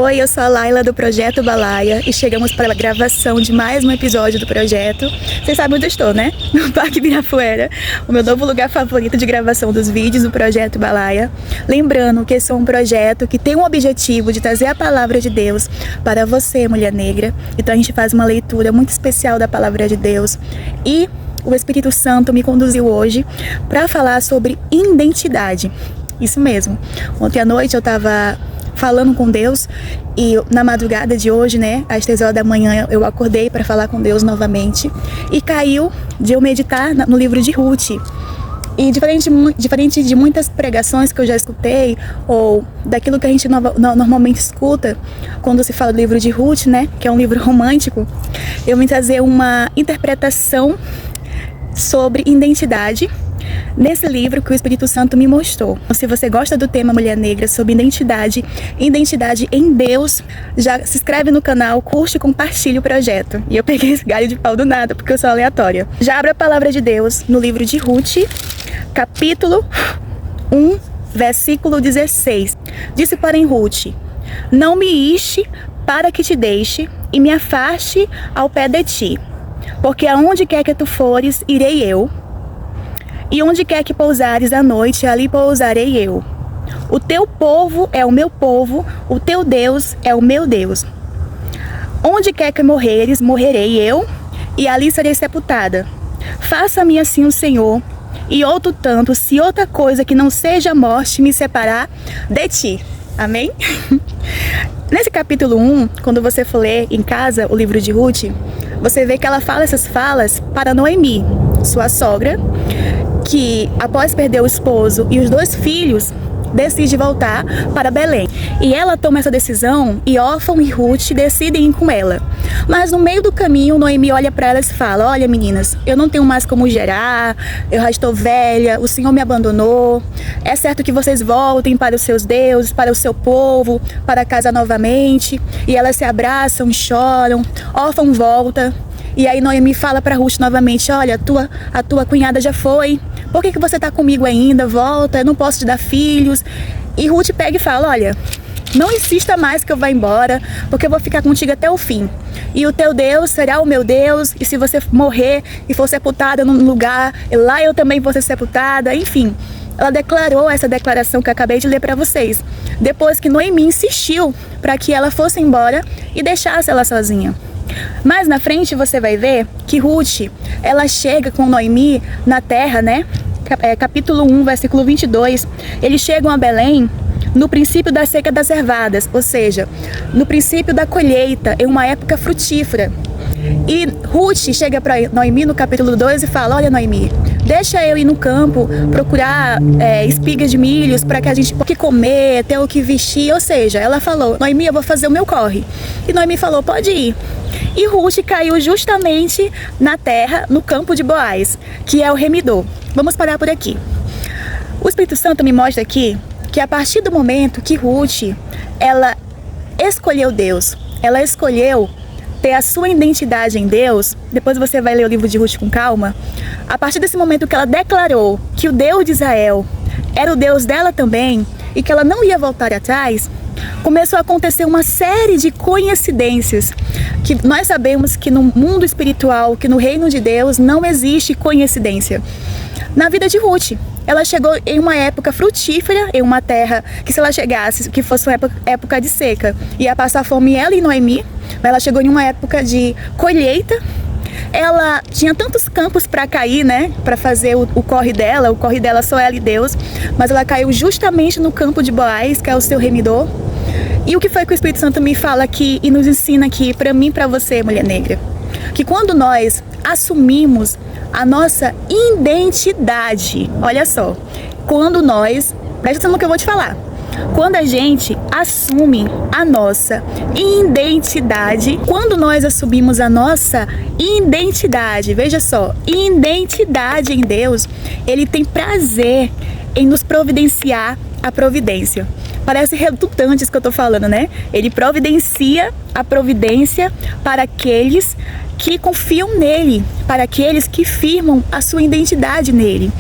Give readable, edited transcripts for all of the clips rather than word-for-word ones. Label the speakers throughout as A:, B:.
A: Oi, eu sou a Laila do Projeto Balaia e chegamos para a gravação de mais um episódio do projeto. Vocês sabem onde eu estou, né? No Parque Ibirapuera, o meu novo lugar favorito de gravação dos vídeos do Projeto Balaia. Lembrando que esse é um projeto que tem o objetivo de trazer a palavra de Deus para você, mulher negra. Então a gente faz uma leitura muito especial da palavra de Deus e o Espírito Santo me conduziu hoje para falar sobre identidade. Isso mesmo. Ontem à noite eu estava falando com Deus e na madrugada de hoje, né, às 3 horas da manhã, eu acordei para falar com Deus novamente e caiu de eu meditar no livro de Ruth. E diferente de muitas pregações que eu já escutei ou daquilo que a gente normalmente escuta quando se fala do livro de Ruth, né, que é um livro romântico, eu vim trazer uma interpretação sobre identidade nesse livro que o Espírito Santo me mostrou. Se você gosta do tema Mulher Negra, sobre identidade em Deus, já se inscreve no canal, curte e compartilha o projeto. E eu peguei esse galho de pau do nada, porque eu sou aleatória. Já abra a palavra de Deus no livro de Ruth, capítulo 1, versículo 16. Disse, porém, Ruth: não me iste para que te deixe e me afaste ao pé de ti, porque aonde quer que tu fores, irei eu, e onde quer que pousares à noite, ali pousarei eu. O teu povo é o meu povo, o teu Deus é o meu Deus. Onde quer que morreres, morrerei eu, e ali serei sepultada. Faça-me assim o Senhor, e outro tanto, se outra coisa que não seja a morte me separar de ti. Amém? Nesse capítulo 1, quando você for ler em casa o livro de Ruth, você vê que ela fala essas falas para Noemi, sua sogra, que após perder o esposo e os 2 filhos, decide voltar para Belém. E ela toma essa decisão e Orfão e Ruth decidem ir com ela. Mas no meio do caminho, Noemi olha para elas e fala: olha, meninas, eu não tenho mais como gerar, eu já estou velha, o Senhor me abandonou. É certo que vocês voltem para os seus deuses, para o seu povo, para casa novamente. E elas se abraçam, choram. Orfão volta. E aí Noemi fala para Ruth novamente: olha, a tua cunhada já foi. Por que você está comigo ainda? Volta, eu não posso te dar filhos. E Ruth pega e fala: olha, não insista mais que eu vá embora, porque eu vou ficar contigo até o fim. E o teu Deus será o meu Deus, e se você morrer e for sepultada num lugar, lá eu também vou ser sepultada. Enfim, ela declarou essa declaração que eu acabei de ler para vocês, depois que Noemi insistiu para que ela fosse embora e deixasse ela sozinha. Mais na frente você vai ver que Ruth, ela chega com Noemi na terra, né? Capítulo 1, versículo 22. Eles chegam a Belém no princípio da seca das ervadas, ou seja, no princípio da colheita, em uma época frutífera. E Ruth chega para Noemi no capítulo 2 e fala: olha, Noemi, deixa eu ir no campo procurar espigas de milhos para que a gente possa comer, ter o que vestir. Ou seja, ela falou: Noemi, eu vou fazer o meu corre. E Noemi falou: pode ir. E Ruth caiu justamente na terra, no campo de Boaz, que é o remidor. Vamos parar por aqui. O Espírito Santo me mostra aqui que a partir do momento que Ruth, ela escolheu Deus, ela escolheu ter a sua identidade em Deus, depois você vai ler o livro de Ruth com calma, a partir desse momento que ela declarou que o Deus de Israel era o Deus dela também e que ela não ia voltar atrás, começou a acontecer uma série de coincidências, que nós sabemos que no mundo espiritual, que no reino de Deus, não existe coincidência. Na vida de Ruth, ela chegou em uma época frutífera, em uma terra que, se ela chegasse, que fosse uma época de seca, ia passar fome ela e Noemi. Mas ela chegou em uma época de colheita. Ela tinha tantos campos para cair, né, para fazer o corre dela só ela e Deus, mas ela caiu justamente no campo de Boaz, que é o seu remidor. E o que foi que o Espírito Santo me fala aqui e nos ensina aqui, para mim e para você, mulher negra? Que quando nós assumimos a nossa identidade, olha só, quando nós, presta atenção no que eu vou te falar, quando a gente assume a nossa identidade, quando nós assumimos a nossa identidade, veja só, identidade em Deus, Ele tem prazer em nos providenciar a providência. Parece redundante isso que eu tô falando, né? Ele providencia a providência para aqueles que confiam nele, para aqueles que firmam a sua identidade nele.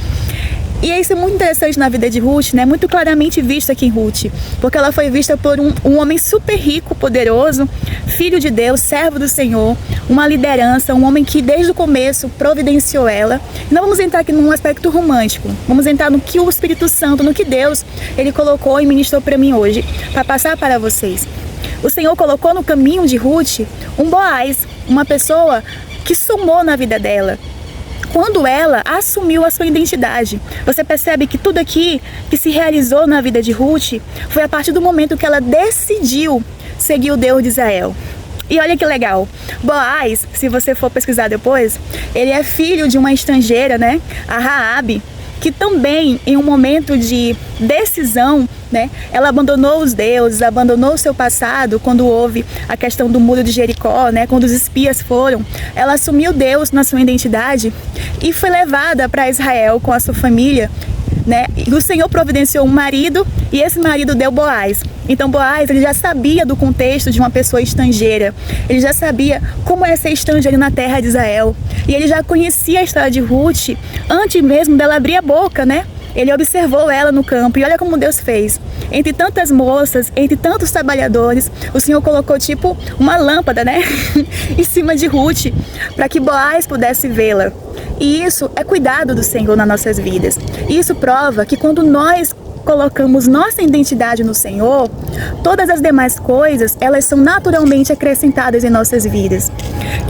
A: E isso é muito interessante na vida de Ruth, né? Muito claramente visto aqui em Ruth, porque ela foi vista por um homem super rico, poderoso, filho de Deus, servo do Senhor, uma liderança, um homem que desde o começo providenciou ela. Não vamos entrar aqui num aspecto romântico, vamos entrar no que o Espírito Santo, no que Deus, ele colocou e ministrou para mim hoje, para passar para vocês. O Senhor colocou no caminho de Ruth um Boaz, uma pessoa que somou na vida dela. Quando ela assumiu a sua identidade, você percebe que tudo aqui que se realizou na vida de Ruth foi a partir do momento que ela decidiu seguir o Deus de Israel. E olha que legal, Boaz, se você for pesquisar depois, ele é filho de uma estrangeira, né, a Raabe, que também em um momento de decisão, né, ela abandonou os deuses, abandonou o seu passado quando houve a questão do muro de Jericó, né, quando os espias foram, ela assumiu Deus na sua identidade e foi levada para Israel com a sua família, né, e o Senhor providenciou um marido e esse marido deu Boaz. Então Boaz, ele já sabia do contexto de uma pessoa estrangeira, ele já sabia como é ser estrangeiro na terra de Israel, e ele já conhecia a história de Ruth antes mesmo dela abrir a boca, né? Ele observou ela no campo e olha como Deus fez. Entre tantas moças, entre tantos trabalhadores, o Senhor colocou tipo uma lâmpada, né? em cima de Ruth, para que Boaz pudesse vê-la. E isso é cuidado do Senhor nas nossas vidas. Isso prova que quando nós colocamos nossa identidade no Senhor, todas as demais coisas, elas são naturalmente acrescentadas em nossas vidas.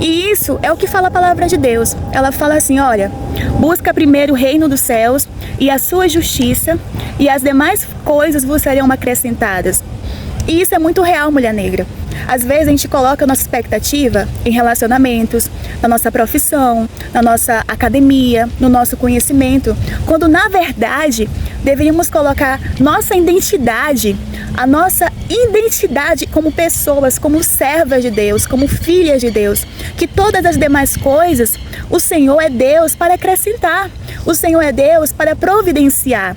A: E isso é o que fala a palavra de Deus. Ela fala assim, olha, busca primeiro o reino dos céus e a sua justiça, e as demais coisas vos serão acrescentadas. E isso é muito real, mulher negra. Às vezes a gente coloca a nossa expectativa em relacionamentos, na nossa profissão, na nossa academia, no nosso conhecimento, quando na verdade deveríamos colocar nossa identidade, a nossa identidade como pessoas, como servas de Deus, como filhas de Deus, que todas as demais coisas, o Senhor é Deus para acrescentar, o Senhor é Deus para providenciar.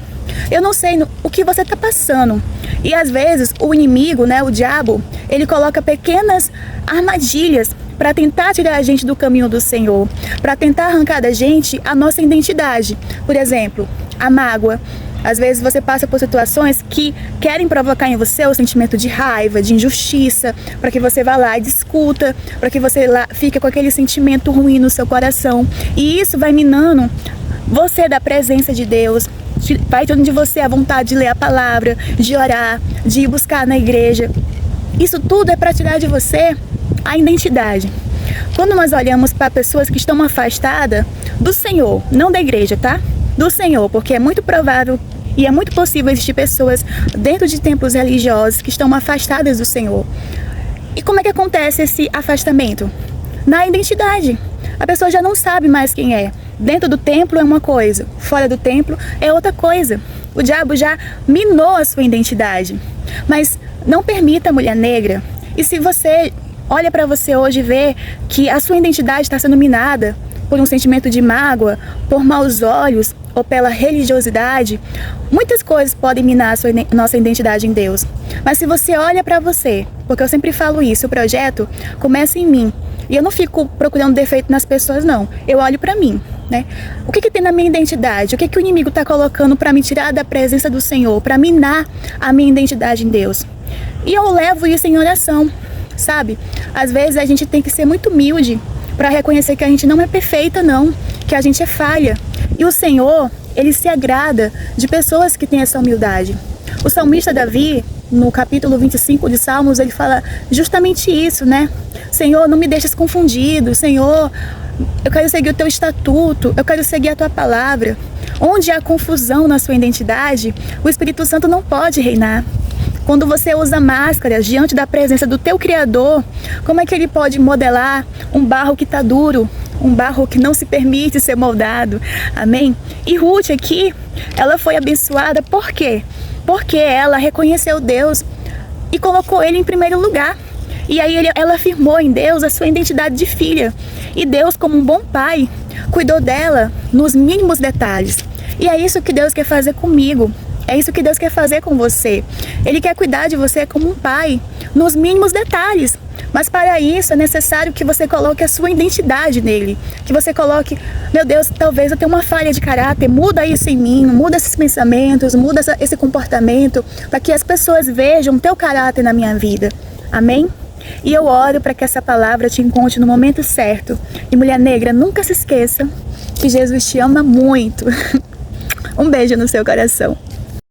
A: Eu não sei o que você está passando. E às vezes o inimigo, né, o diabo, ele coloca pequenas armadilhas para tentar tirar a gente do caminho do Senhor, para tentar arrancar da gente a nossa identidade. Por exemplo, a mágoa. Às vezes você passa por situações que querem provocar em você o sentimento de raiva, de injustiça, para que você vá lá e discuta, para que você lá fique com aquele sentimento ruim no seu coração. E isso vai minando você da presença de Deus, vai tirando de você a vontade de ler a palavra, de orar, de ir buscar na igreja. Isso tudo é para tirar de você a identidade. Quando nós olhamos para pessoas que estão afastadas do Senhor, não da igreja, tá? Do Senhor, porque é muito provável e é muito possível existir pessoas dentro de templos religiosos que estão afastadas do Senhor. E como é que acontece esse afastamento? Na identidade. A pessoa já não sabe mais quem é. Dentro do templo é uma coisa, fora do templo é outra coisa. O diabo já minou a sua identidade. Mas não permita, mulher negra. E se você olha para você hoje e vê que a sua identidade está sendo minada por um sentimento de mágoa, por maus olhos ou pela religiosidade, muitas coisas podem minar a nossa identidade em Deus. Mas se você olha para você, porque eu sempre falo isso, o projeto começa em mim. E eu não fico procurando defeito nas pessoas, não. Eu olho para mim, né? O que tem na minha identidade? O que o inimigo está colocando para me tirar da presença do Senhor, para minar a minha identidade em Deus? E eu levo isso em oração, sabe? Às vezes a gente tem que ser muito humilde para reconhecer que a gente não é perfeita, não. Que a gente é falha. E o Senhor, Ele se agrada de pessoas que têm essa humildade. O salmista Davi, no capítulo 25 de Salmos, ele fala justamente isso, né? Senhor, não me deixes confundido. Senhor, eu quero seguir o teu estatuto, eu quero seguir a tua palavra. Onde há confusão na sua identidade, o Espírito Santo não pode reinar. Quando você usa máscaras diante da presença do teu Criador, como é que ele pode modelar um barro que está duro, um barro que não se permite ser moldado? Amém? E Ruth aqui, ela foi abençoada por quê? Porque ela reconheceu Deus e colocou Ele em primeiro lugar. E aí ela afirmou em Deus a sua identidade de filha. E Deus, como um bom pai, cuidou dela nos mínimos detalhes. E é isso que Deus quer fazer comigo. É isso que Deus quer fazer com você. Ele quer cuidar de você como um pai, nos mínimos detalhes. Mas para isso é necessário que você coloque a sua identidade nele. Que você coloque, meu Deus, talvez eu tenha uma falha de caráter, muda isso em mim, muda esses pensamentos, muda esse comportamento, para que as pessoas vejam o teu caráter na minha vida. Amém? E eu oro para que essa palavra te encontre no momento certo. E mulher negra, nunca se esqueça que Jesus te ama muito. Um beijo no seu coração.